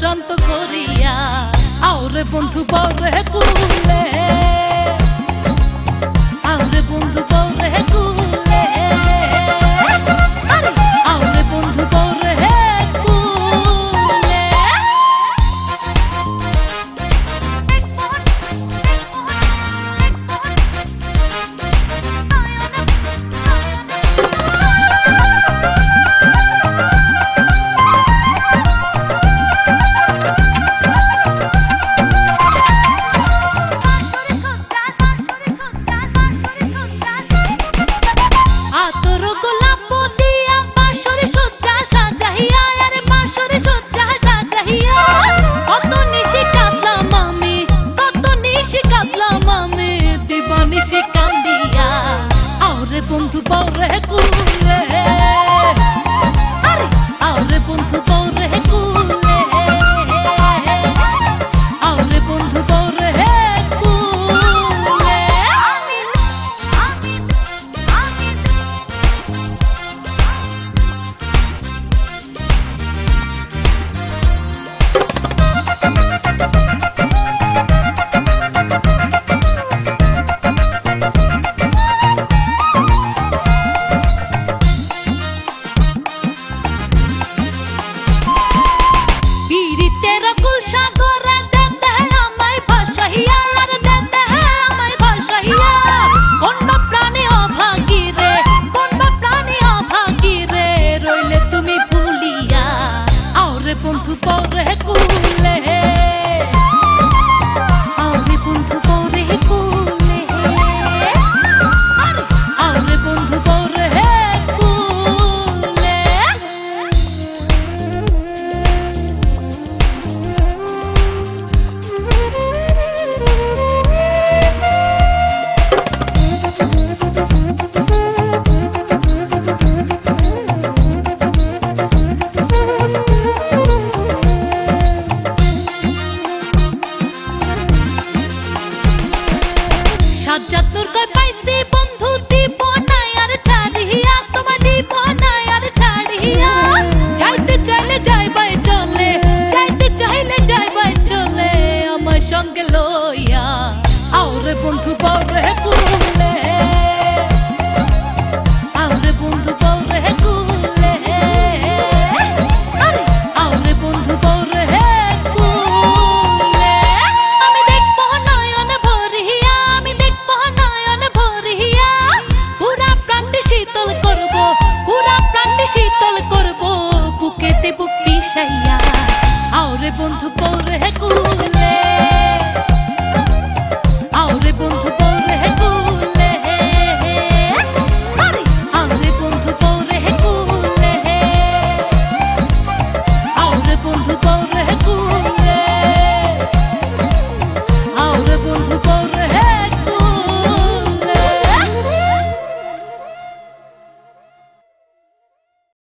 শান্ত করিয়া আওরে বন্ধু বরে কুলে আওরে বন্ধু বরে কুলে আওরে বন্ধু বরে কুলে বন্ধু বরে কুলে আওরে বন্ধু বরে কুলে আওরে বন্ধু বরে কুলে বন্ধু বরে কুলে আওরে বন্ধু বরে কুলে আওরে বন্ধু বরে কুলে সাজ্জাদুর কই পাইছি বন্ধু দিব না আর ছাড়িয়া তোমার দিব না আর ছাড়িয়া যাইতে চাইলে যাইবাই চলে যাইতে চাইলে যাইবাই চলে আমার সঙ্গে লইয়া আওরে বন্ধু বরে কুলে আওরে বন্ধু বরে কুলে আওরে বন্ধু বরে কুলে আমি দেখবো নয়ন ভরিয়া আমি দেখবো নয়ন ভরিয়া পুরা প্রাণটি শীতল করব পুরা প্রাণটি শীতল করব বুকেতে বুক মিশাইয়া আওরে বন্ধু